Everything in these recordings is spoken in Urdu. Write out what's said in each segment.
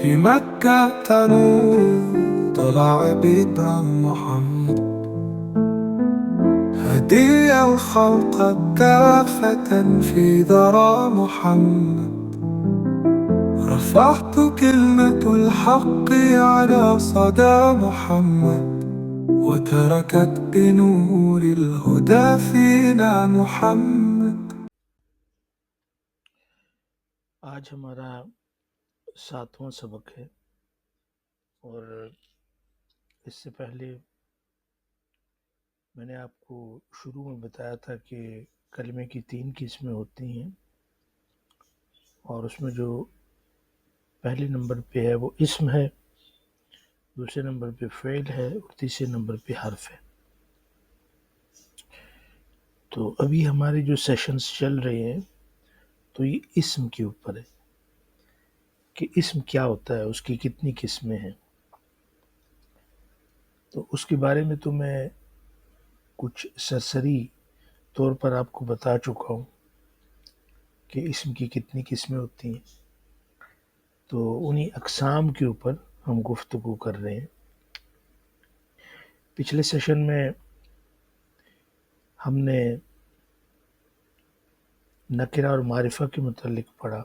في مكة تنور طلع بدر محمد، هدية الخلق كافة في ذرى محمد. رفعت كلمة الحق على صدى محمد، وتركت بنور الهدى فينا محمد. آج ہمارا 7واں سبق ہے، اور اس سے پہلے میں نے آپ کو شروع میں بتایا تھا کہ کلمے کی 3 قسمیں ہوتی ہیں، اور اس میں جو پہلے نمبر پہ ہے وہ اسم ہے، دوسرے نمبر پہ فعل ہے، اور تیسرے نمبر پہ حرف ہے. تو ابھی ہمارے جو سیشنز چل رہے ہیں تو یہ اسم کے اوپر ہے کہ اسم کیا ہوتا ہے، اس کی کتنی قسمیں ہیں. تو اس کے بارے میں تو میں کچھ سرسری طور پر آپ کو بتا چکا ہوں کہ اسم کی کتنی قسمیں ہوتی ہیں. تو انہی اقسام کے اوپر ہم گفتگو کر رہے ہیں. پچھلے سیشن میں ہم نے نکرہ اور معرفہ کے متعلق پڑھا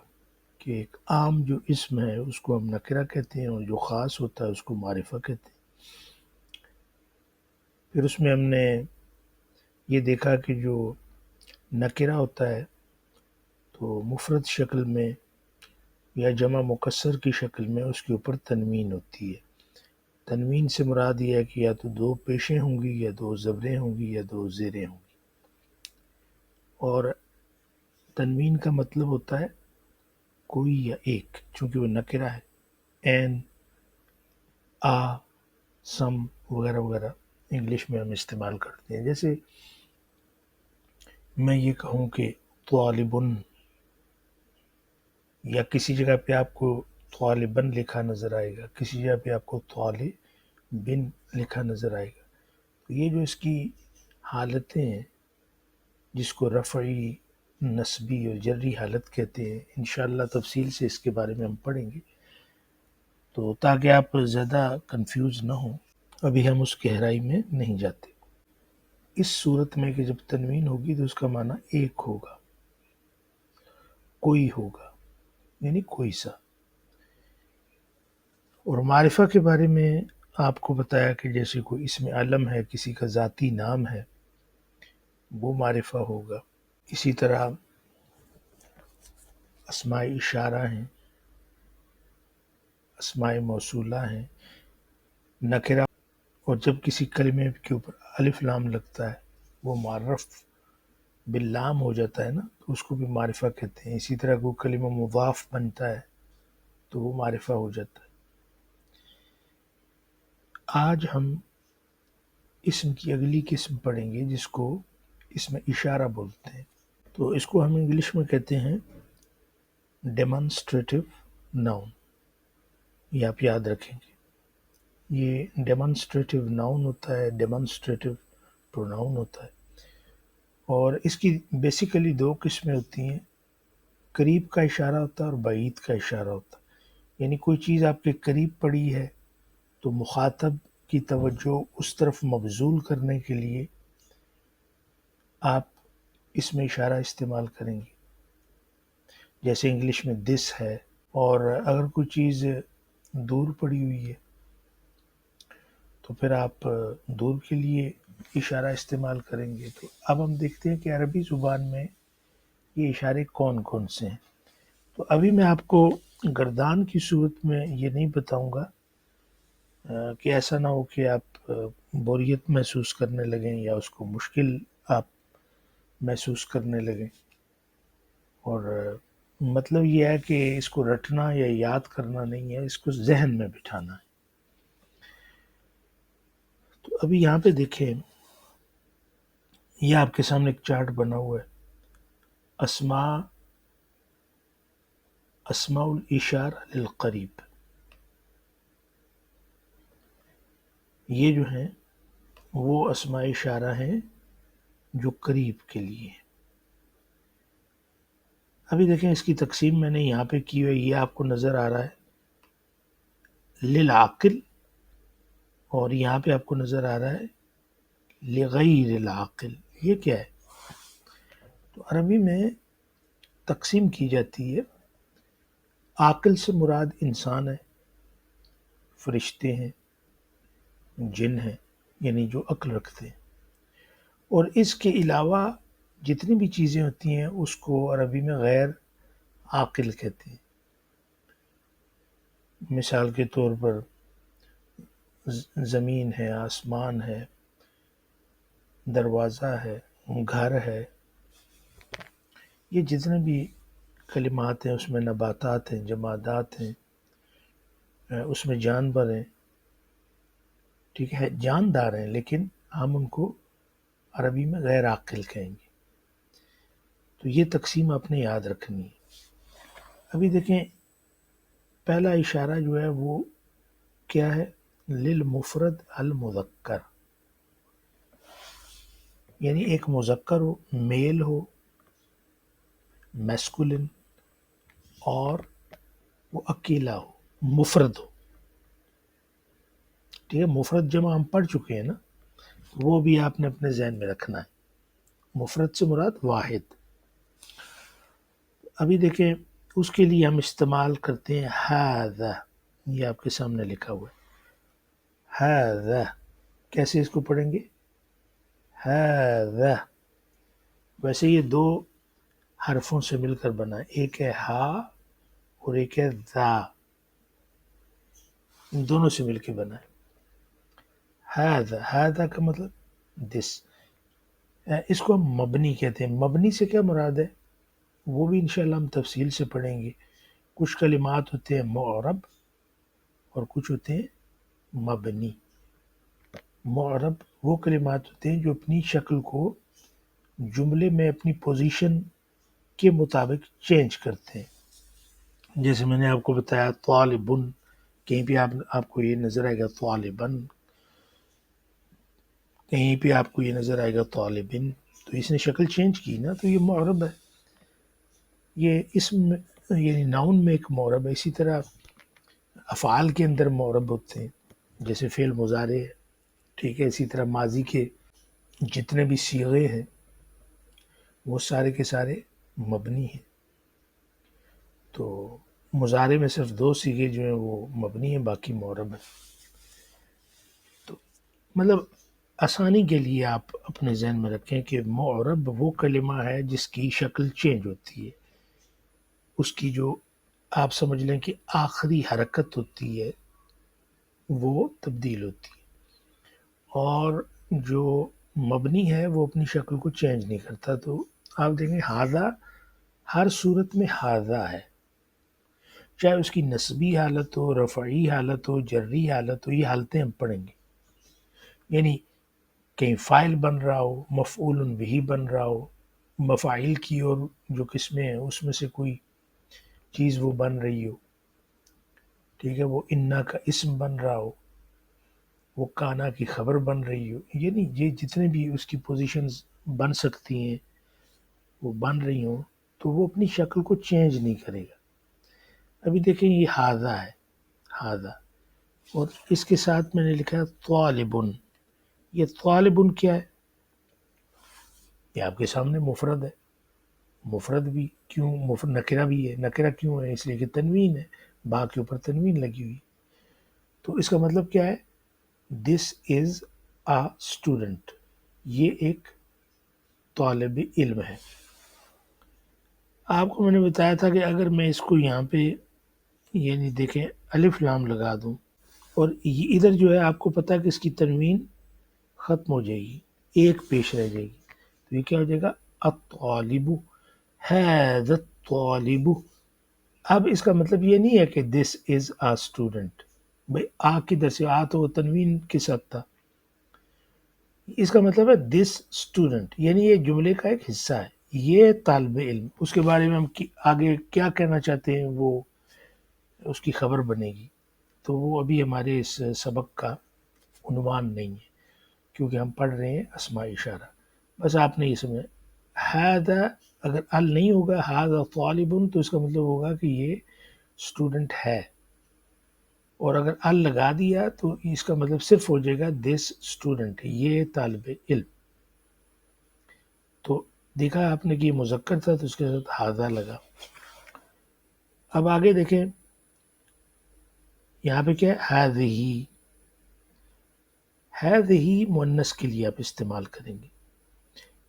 کہ ایک عام جو اسم ہے اس کو ہم نکرہ کہتے ہیں، اور جو خاص ہوتا ہے اس کو معرفہ کہتے ہیں. پھر اس میں ہم نے یہ دیکھا کہ جو نکرہ ہوتا ہے تو مفرد شکل میں یا جمع مکسر کی شکل میں اس کے اوپر تنوین ہوتی ہے. تنوین سے مراد یہ ہے کہ یا تو 2 پیشیں ہوں گی، یا 2 زبریں ہوں گی، یا 2 زیریں ہوں گی. اور تنوین کا مطلب ہوتا ہے کوئی یا ایک، چونکہ وہ نکرہ ہے. این، آ، سم وغیرہ وغیرہ انگلش میں ہم استعمال کرتے ہیں. جیسے میں یہ کہوں کہ طالبن، یا کسی جگہ پہ آپ کو طالبن لکھا نظر آئے گا، کسی جگہ پہ آپ کو طالبن لکھا نظر آئے گا. تو یہ جو اس کی حالتیں ہیں جس کو رفعی، نصبی اور جری حالت کہتے ہیں، انشاءاللہ تفصیل سے اس کے بارے میں ہم پڑھیں گے، تو تاکہ آپ زیادہ کنفیوز نہ ہوں. ابھی ہم اس گہرائی میں نہیں جاتے. اس صورت میں کہ جب تنوین ہوگی تو اس کا معنی ایک ہوگا، کوئی ہوگا، یعنی کوئی سا. اور معرفہ کے بارے میں آپ کو بتایا کہ جیسے کوئی اسم علم ہے، کسی کا ذاتی نام ہے، وہ معرفہ ہوگا. اسی طرح اسماء اشارہ ہیں، اسماء موصولہ ہیں، نکرہ. اور جب کسی کلمے کے اوپر الف لام لگتا ہے وہ معرف باللام ہو جاتا ہے نا، تو اس کو بھی معرفہ کہتے ہیں. اسی طرح کوئی کلمہ مضاف بنتا ہے تو وہ معرفہ ہو جاتا ہے. آج ہم اسم کی اگلی قسم پڑھیں گے جس کو اسم اشارہ بولتے ہیں. تو اس کو ہم انگلش میں کہتے ہیں ڈیمانسٹریٹو ناؤن. یہ آپ یاد رکھیں گے، یہ ڈیمانسٹریٹو ناؤن ہوتا ہے، ڈیمانسٹریٹو پروناؤن ہوتا ہے. اور اس کی بیسیکلی 2 قسمیں ہوتی ہیں، قریب کا اشارہ ہوتا ہے اور بعید کا اشارہ ہوتا ہے. یعنی کوئی چیز آپ کے قریب پڑی ہے تو مخاطب کی توجہ اس طرف مبذول کرنے کے لیے آپ اس میں اشارہ استعمال کریں گے. جیسے انگلش میں دس ہے. اور اگر کوئی چیز دور پڑی ہوئی ہے تو پھر آپ دور کے لیے اشارہ استعمال کریں گے. تو اب ہم دیکھتے ہیں کہ عربی زبان میں یہ اشارے کون کون سے ہیں. تو ابھی میں آپ کو گردان کی صورت میں یہ نہیں بتاؤں گا کہ ایسا نہ ہو کہ آپ بوریت محسوس کرنے لگیں یا اس کو مشکل آپ محسوس کرنے لگیں. اور مطلب یہ ہے کہ اس کو رٹنا یا یاد کرنا نہیں ہے، اس کو ذہن میں بٹھانا ہے. تو ابھی یہاں پہ دیکھیں، یہ آپ کے سامنے ایک چارٹ بنا ہوا ہے. اسماء الاشارہ للقریب، یہ جو ہیں وہ اسماء اشارہ ہیں جو قریب کے لیے ہیں. ابھی دیکھیں اس کی تقسیم میں نے یہاں پہ کی ہوئی، یہ آپ کو نظر آ رہا ہے للعاقل، اور یہاں پہ آپ کو نظر آ رہا ہے لغیر العاقل. یہ کیا ہے؟ تو عربی میں تقسیم کی جاتی ہے. عاقل سے مراد انسان ہے، فرشتے ہیں، جن ہیں، یعنی جو عقل رکھتے ہیں. اور اس کے علاوہ جتنی بھی چیزیں ہوتی ہیں اس کو عربی میں غیر عاقل کہتے ہیں. مثال کے طور پر زمین ہے، آسمان ہے، دروازہ ہے، گھر ہے، یہ جتنے بھی کلمات ہیں اس میں نباتات ہیں، جمادات ہیں، اس میں جانور ہیں، ٹھیک ہے، جاندار ہیں، لیکن ہم ان کو عربی میں غیر عاقل کہیں گے. تو یہ تقسیم آپ نے یاد رکھنی ہے. ابھی دیکھیں پہلا اشارہ جو ہے وہ کیا ہے؟ للمفرد المذکر، یعنی ایک مذکر ہو، میل ہو، میسکولن، اور وہ اکیلا ہو، مفرد ہو. ٹھیک ہے، مفرد جمع ہم پڑھ چکے ہیں نا، وہ بھی آپ نے اپنے ذہن میں رکھنا ہے. مفرد سے مراد واحد. ابھی دیکھیں اس کے لیے ہم استعمال کرتے ہیں ھذا. یہ آپ کے سامنے لکھا ہوا ہے ھذا. کیسے اس کو پڑھیں گے؟ ھذا. ویسے یہ دو حرفوں سے مل کر بنا ہے، ایک ہے ہا اور ایک ہے ذا، ان دونوں سے مل کے بنا ہے. ھذا، ھذا کا مطلب دس. اس کو ہم مبنی کہتے ہیں. مبنی سے کیا مراد ہے وہ بھی انشاءاللہ ہم تفصیل سے پڑھیں گے. کچھ کلمات ہوتے ہیں معرب اور کچھ ہوتے ہیں مبنی. معرب وہ کلمات ہوتے ہیں جو اپنی شکل کو جملے میں اپنی پوزیشن کے مطابق چینج کرتے ہیں. جیسے میں نے آپ کو بتایا طالبن، کہیں پہ آپ کو یہ نظر آئے گا طالبن، کہیں پہ آپ کو یہ نظر آئے گا طالبن. تو اس نے شکل چینج کی نا، تو یہ معرب ہے. یہ اسم یعنی ناؤن میں ایک معرب ہے. اسی طرح افعال کے اندر معرب ہوتے ہیں، جیسے فعل مضارع ہے، ٹھیک ہے. اسی طرح ماضی کے جتنے بھی صیغے ہیں وہ سارے کے سارے مبنی ہیں. تو مضارع میں صرف دو صیغے جو ہیں وہ مبنی ہیں، باقی معرب ہیں. تو مطلب آسانی کے لیے آپ اپنے ذہن میں رکھیں کہ معرب وہ کلمہ ہے جس کی شکل چینج ہوتی ہے. اس کی جو آپ سمجھ لیں کہ آخری حرکت ہوتی ہے وہ تبدیل ہوتی ہے. اور جو مبنی ہے وہ اپنی شکل کو چینج نہیں کرتا. تو آپ دیکھیں ھذا ہر صورت میں ھذا ہے، چاہے اس کی نسبی حالت ہو، رفعی حالت ہو، جری حالت ہو. یہ حالتیں ہم پڑھیں گے. یعنی کہیں فاعل بن رہا ہو، مفعول بہ بن رہا ہو، مفاعل کی اور جو قسمیں ہیں اس میں سے کوئی چیز وہ بن رہی ہو، ٹھیک ہے، وہ انا کا اسم بن رہا ہو، وہ کانا کی خبر بن رہی ہو. یعنی یہ جتنے بھی اس کی پوزیشنز بن سکتی ہیں وہ بن رہی ہوں، تو وہ اپنی شکل کو چینج نہیں کرے گا. ابھی دیکھیں یہ ھذا ہے، ھذا، اور اس کے ساتھ میں نے لکھا ہے طالبن. یہ طالبن کیا ہے؟ یہ آپ کے سامنے مفرد ہے. مفرد بھی کیوں؟ مفرد نکرہ بھی ہے. نکرہ کیوں ہے؟ اس لیے کہ تنوین ہے، با کے اوپر تنوین لگی ہوئی. تو اس کا مطلب کیا ہے؟ دس از اے اسٹوڈنٹ. یہ ایک طالب علم ہے. آپ کو میں نے بتایا تھا کہ اگر میں اس کو یہاں پہ یعنی دیکھیں الف لام لگا دوں اور یہ ادھر جو ہے آپ کو پتا ہے کہ اس کی تنوین ختم ہو جائے گی، ایک پیش رہ جائے گی. تو یہ کیا ہو جائے گا؟ الطالب، ھذا الطالب. اب اس کا مطلب یہ نہیں ہے کہ دس از اے اسٹوڈنٹ. بھائی آ کدھر سے؟ آ تو تنوین کے ساتھ تھا. اس کا مطلب ہے دس اسٹوڈنٹ، یعنی یہ جملے کا ایک حصہ ہے، یہ طالب علم. اس کے بارے میں ہم آگے کیا کہنا چاہتے ہیں وہ اس کی خبر بنے گی. تو وہ ابھی ہمارے اس سبق کا عنوان نہیں ہے، کیونکہ ہم پڑھ رہے ہیں اسماء اشارہ. بس آپ نے یہ سمجھا. ھذا اگر ال نہیں ہوگا، ھذا طالب، تو اس کا مطلب ہوگا کہ یہ اسٹوڈنٹ ہے. اور اگر ال لگا دیا تو اس کا مطلب صرف ہو جائے گا دس اسٹوڈنٹ، یہ طالب علم. تو دیکھا آپ نے کہ یہ مذکر تھا تو اس کے ساتھ ہاذا لگا. اب آگے دیکھیں یہاں پہ کیا ہے، ہذہ. ہذہ مؤنث کے لیے آپ استعمال کریں گے.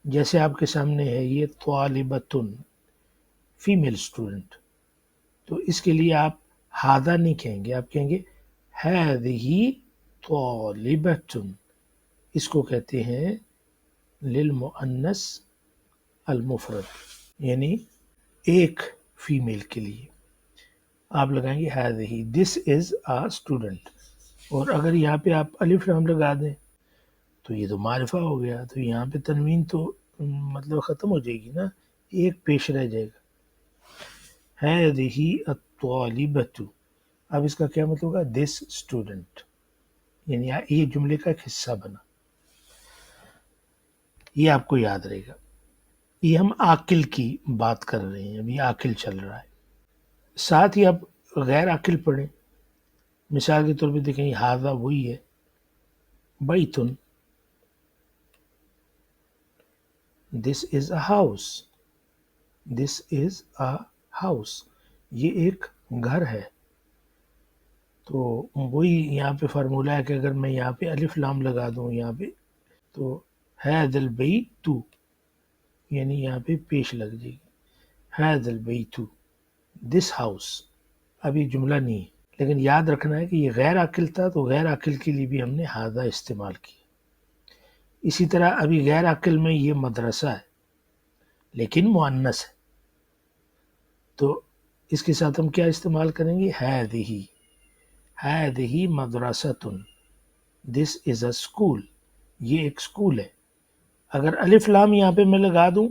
جیسے آپ کے سامنے ہے یہ طالبۃن، فیمیل اسٹوڈنٹ، تو اس کے لیے آپ ہاذا نہیں کہیں گے، آپ کہیں گے ہذہ طالبۃن. اس کو کہتے ہیں للمؤنث المفرد، یعنی ایک فیمیل کے لیے آپ لگائیں گے ہذہ، دس از اے اسٹوڈنٹ. اور اگر یہاں پہ آپ الف لام لگا دیں تو یہ تو معرفہ ہو گیا، تو یہاں پہ تنوین تو مطلب ختم ہو جائے گی نا، ایک پیش رہ جائے گا. ہذہ الطالبۃ، اب اس کا کیا مطلب ہوگا، دس اسٹوڈنٹ، یعنی یہ جملے کا ایک حصہ بنا. یہ آپ کو یاد رہے گا. یہ ہم عاقل کی بات کر رہے ہیں، ابھی عاقل چل رہا ہے. ساتھ ہی آپ غیر عاقل پڑھیں. مثال کے طور پہ دیکھیں ہاذا وہی ہے، بیتن، دس از a house, this is a house, یہ ایک گھر ہے. تو وہی یہاں پہ فارمولہ ہے کہ اگر میں یہاں پہ الف لام لگا دوں یہاں پہ تو ھذا البیت، یعنی یہاں پہ پیش لگ جائے گی، ھذا البیت، دس ہاؤس. اب یہ جملہ نہیں ہے، لیکن یاد رکھنا ہے کہ یہ غیر عاقل تھا تو غیر عاقل کے لیے بھی ہم نے ھذا استعمال کیا. اسی طرح ابھی غیر عاقل میں یہ مدرسہ ہے لیکن مؤنث ہے، تو اس کے ساتھ ہم کیا استعمال کریں گے، ھذہ، ھذہ مدرسۃ، دس از اے اسکول، یہ ایک اسکول ہے. اگر الف لام یہاں پہ میں لگا دوں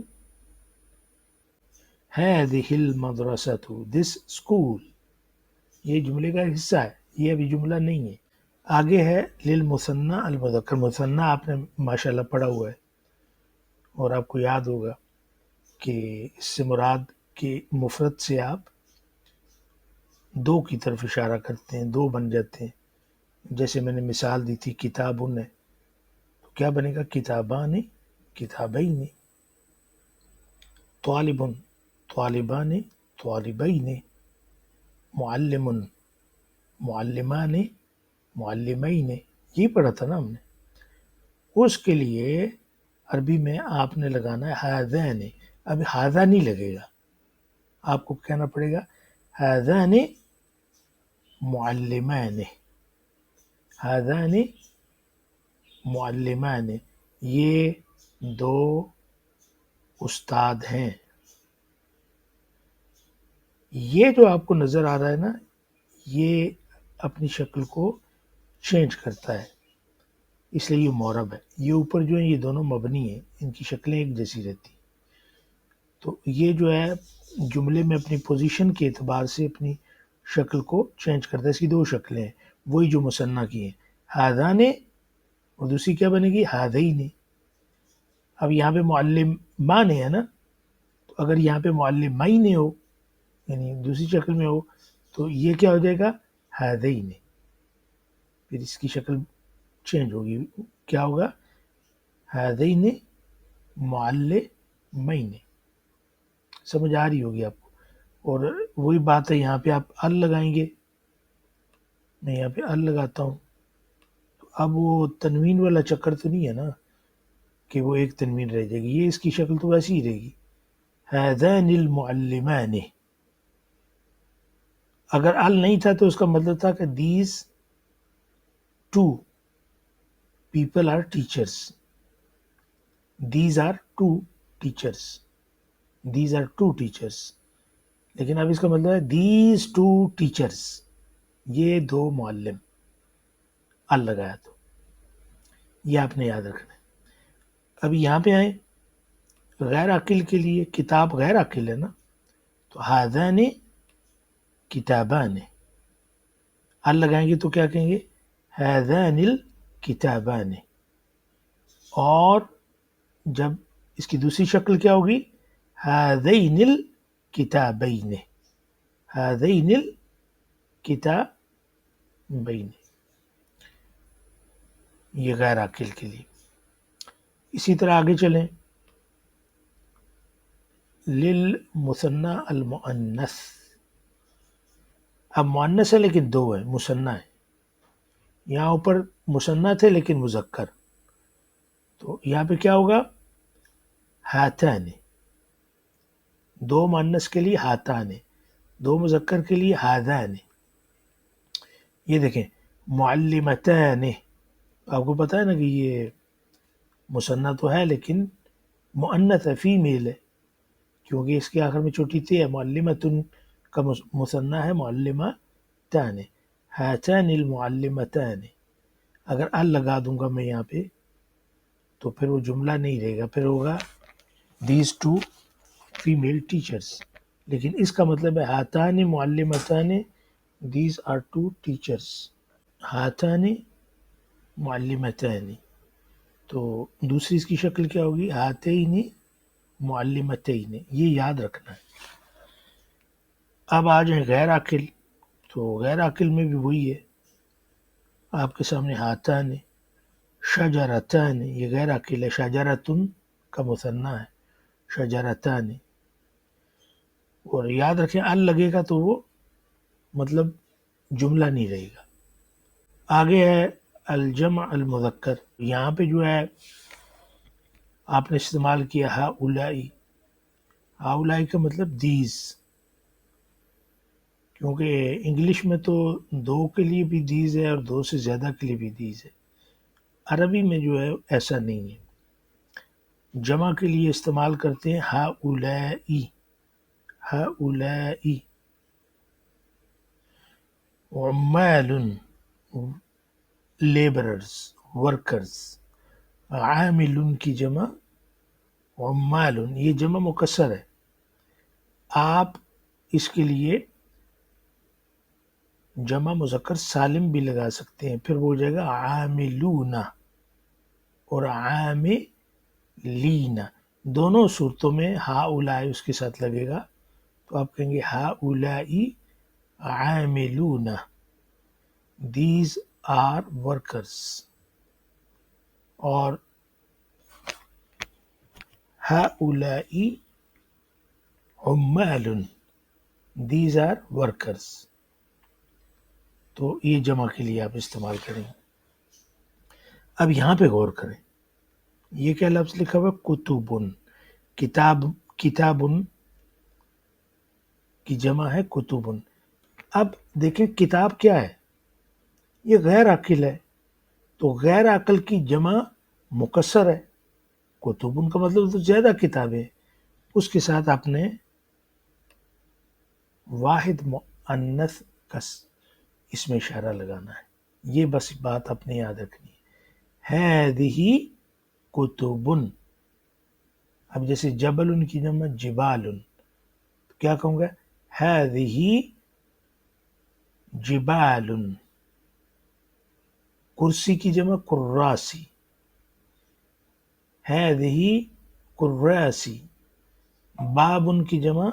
ھذہ المدرسۃ، دس اسکول، یہ جملے کا حصہ ہے، یہ ابھی جملہ نہیں ہے. آگے ہے للمثنی المذکر. مثنی آپ نے ماشاءاللہ پڑھا ہوا ہے اور آپ کو یاد ہوگا کہ اس سے مراد کہ مفرد سے آپ دو کی طرف اشارہ کرتے ہیں، دو بن جاتے ہیں. جیسے میں نے مثال دی تھی کتابن ہے تو کیا بنے گا، کتابان، کتابین. طالب، طالبان، طالبین. معلم، معلمان، معلمین. یہ پڑھا تھا نا ہم نے. اس کے لیے عربی میں آپ نے لگانا ہے ھذان. اب ھذا نہیں لگے گا، آپ کو کہنا پڑے گا ھذان معلمان، ھذان معلمان، یہ دو استاد ہیں. یہ جو آپ کو نظر آ رہا ہے نا، یہ اپنی شکل کو چینج کرتا ہے، اس لیے یہ معرب ہے. یہ اوپر جو ہیں یہ دونوں مبنی ہیں، ان کی شکلیں ایک جیسی رہتی. تو یہ جو ہے جملے میں اپنی پوزیشن کے اعتبار سے اپنی شکل کو چینج کرتا ہے. اس کی دو شکلیں ہیں، وہی جو مثنیٰ کی ہیں، ھذان، اور دوسری کیا بنے گی، ھذین. اب یہاں پہ معلمان ہے نا، تو اگر یہاں پہ معلمین ہو یعنی دوسری شکل میں ہو تو یہ کیا ہو جائے گا، ھذین. پھر اس کی شکل چینج ہوگی، کیا ہوگا، ھذین معلمین. سمجھ آ رہی ہوگی آپ کو. اور وہی بات ہے یہاں پہ آپ ال لگائیں گے. میں یہاں پہ ال لگاتا ہوں تو اب وہ تنوین والا چکر تو نہیں ہے نا کہ وہ ایک تنوین رہ جائے گی، یہ اس کی شکل تو ویسی ہی رہے گی، ھذان المعلمان. اگر ال نہیں تھا تو اس کا مطلب تھا کہ these two people are teachers, these are two teachers, these are two teachers. لیکن اب اس کا مطلب ہے دیز ٹو ٹیچرس، یہ دو معلم. ال لگایا تو یہ آپ نے یاد رکھنا ہے. اب یہاں پہ آئیں، غیر عاقل کے لیے کتاب غیر عاقل ہے نا، تو ھذان کتابان. ال لگائیں گے تو کیا کہیں گے، ھذان الکتابان. اور جب اس کی دوسری شکل کیا ہوگی، ھذین الکتابین، ھذین الکتابین. بین، یہ غیر عاقل کے لیے. اسی طرح آگے چلیں. للمثنى المؤنث، اب مؤنث ہے لیکن دو ہے، مثنیٰ ہے. یہاں اوپر مثنیٰ تھے لیکن مذکر، تو یہاں پہ کیا ہوگا؟ ہاتان، دو مؤنث کے لیے ہاتان، دو مذکر کے لیے ہاذان. یہ دیکھیں معلمتان، آپ کو پتا ہے نا کہ یہ مثنیٰ تو ہے لیکن مؤنث ہے، فیمیل ہے، کیونکہ اس کے آخر میں چھوٹی تی ہے. معلمتن کا مثنیٰ ہے معلمتان، ہاتان المعلمتان. اگر ال لگا دوں گا میں یہاں پہ تو پھر وہ جملہ نہیں رہے گا، پھر ہوگا دیز ٹو فیمیل ٹیچرس. لیکن اس کا مطلب ہے ہاتان معلمتان، دیز آر ٹو ٹیچرس. ہاتان معلمتان. تو دوسری اس کی شکل کیا ہوگی؟ ہاتین معلمتین. یہ یاد رکھنا ہے. اب آ جائیں غیر عاقل، تو غیر عاقل میں بھی وہی ہے. آپ کے سامنے ہاتان، شجرتان، یہ غیر عاقل ہے. شجرتن کا مثنیٰ ہے، شجرتان. اور یاد رکھیں ال لگے گا تو وہ مطلب جملہ نہیں رہے گا. آگے ہے الجمع المذکر. یہاں پہ جو ہے آپ نے استعمال کیا ہاؤلائی. ہاؤلائی کا مطلب دیز، کیونکہ انگلش میں تو دو کے لیے بھی دیز ہے اور دو سے زیادہ کے لیے بھی دیز ہے. عربی میں جو ہے ایسا نہیں ہے. جمع کے لیے استعمال کرتے ہیں ہاؤلائی، ہاؤلائی. عمال، لیبررز، ورکرز. عامل کی جمع عمال، یہ جمع مکسر ہے. آپ اس کے لیے جمع مذکر سالم بھی لگا سکتے ہیں، پھر وہ ہو جائے گا عاملون اور عاملین. دونوں صورتوں میں ہاؤلائی اس کے ساتھ لگے گا، تو آپ کہیں گے ہاؤلائی عاملون، دیز آر ورکرز. اور ہاؤلائی عمال، دیز آر ورکرز. تو یہ جمع کے لیے آپ استعمال کریں. اب یہاں پہ غور کریں، یہ کیا لفظ لکھا ہوا ہے؟ کتبن. کتاب، کتابن کی جمع ہے کتبن. اب دیکھیں کتاب کیا ہے؟ یہ غیر عاقل ہے، تو غیر عاقل کی جمع مکسر ہے. کتبن کا مطلب تو زیادہ کتابیں، اس کے ساتھ آپ نے واحد مؤنث کا اس میں اشارہ لگانا ہے. یہ بس بات آپ نے یاد رکھنی ہے. ہذہ کتبن. اب جیسے جبل کی جمع جبال، کیا کہوں گا؟ ہذہ جبال. کرسی کی جمع کراسی، ہذہ کراسی. باب کی جمع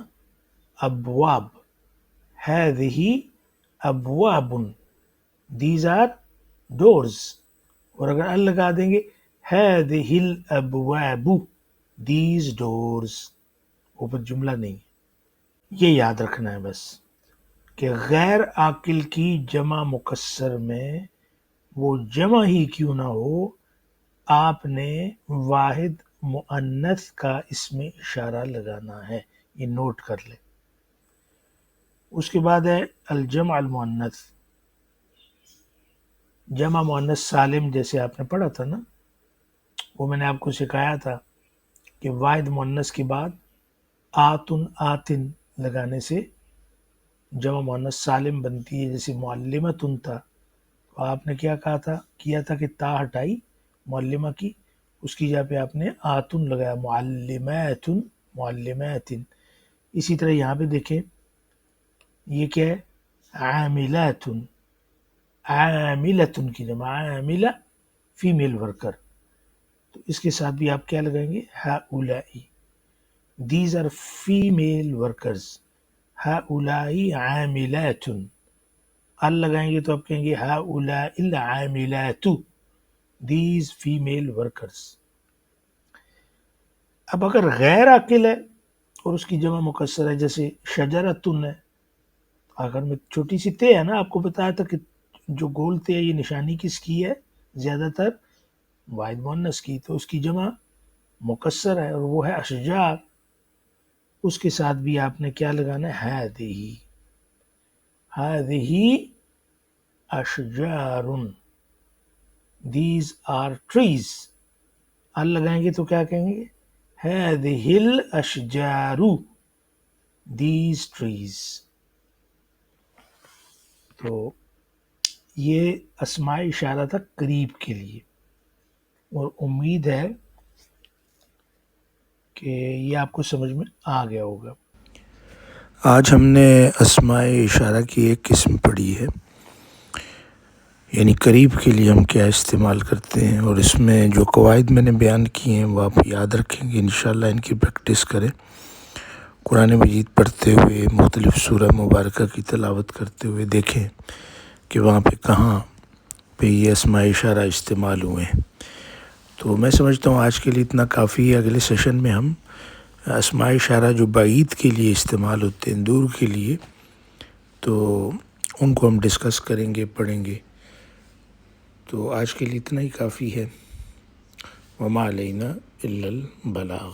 ابواب، ہذہ ابواب. These are doors. اور اگر ال لگا دیں گے ہذہ الابواب، دیز ڈورز. اوپر جملہ نہیں. یہ یاد رکھنا ہے بس کہ غیر عاقل کی جمع مکسر میں وہ جمع ہی کیوں نہ ہو، آپ نے واحد مؤنث کا اس میں اشارہ لگانا ہے. یہ نوٹ کر لیں. اس کے بعد ہے الجمع المؤنث. جمع مؤنث سالم جیسے آپ نے پڑھا تھا نا، وہ میں نے آپ کو سکھایا تھا کہ واحد مؤنث کے بعد آتن آتن لگانے سے جمع مؤنث سالم بنتی ہے. جیسے معلمتن تھا، تو آپ نے کیا کیا تھا کہ تا ہٹائی معلمہ کی، اس کی جگہ پہ آپ نے آتن لگایا، معلماتن، معلماتن. اسی طرح یہاں پہ دیکھیں یہ کیا ہے؟ عاملاتن. عاملتن کی جمع عاملہ، فیمیل ورکر. تو اس کے ساتھ بھی آپ کیا لگائیں گے؟ ہاؤلائی. These are female workers. ہاؤلائی عاملات. ال لگائیں گے تو آپ کہیں گے ہؤلاء العاملات، دیز فیمیل ورکرز۔ اب اگر غیر عاقل ہے اور اس کی جمع مکسر ہے، جیسے شجرتن ہے، آخر میں چھوٹی سی تے ہے نا، آپ کو بتایا تھا کہ جو گول تے ہے یہ نشانی کس کی ہے؟ زیادہ تر واحد مؤنث کی، تو اس کی جمع مکسر ہے اور وہ ہے اشجار، اس کے ساتھ بھی آپ نے کیا لگانا ہے؟ ہذہ اشجار، دیز آر ٹریز۔ ال لگائیں گے تو کیا کہیں گے؟ هذه الاشجار، these trees۔ تو یہ اسماء اشارہ تھا قریب کے لیے، اور امید ہے کہ یہ آپ کو سمجھ میں آ گیا ہوگا۔ آج ہم نے اسماء اشارہ کی ایک قسم پڑھی ہے، یعنی قریب کے لیے ہم کیا استعمال کرتے ہیں، اور اس میں جو قواعد میں نے بیان کی ہیں وہ آپ یاد رکھیں گے، انشاءاللہ ان کی پریکٹس کریں، قرآن مجید پڑھتے ہوئے، مختلف سورہ مبارکہ کی تلاوت کرتے ہوئے دیکھیں کہ وہاں پہ کہاں پہ یہ اسماء اشارہ استعمال ہوئے ہیں۔ تو میں سمجھتا ہوں آج کے لیے اتنا کافی ہے۔ اگلے سیشن میں ہم اسماء اشارہ جو بعید کے لیے استعمال ہوتے ہیں، دور کے لیے، تو ان کو ہم ڈسکس کریں گے، پڑھیں گے۔ تو آج کے لیے اتنا ہی کافی ہے۔ وما علینا الا البلاغ۔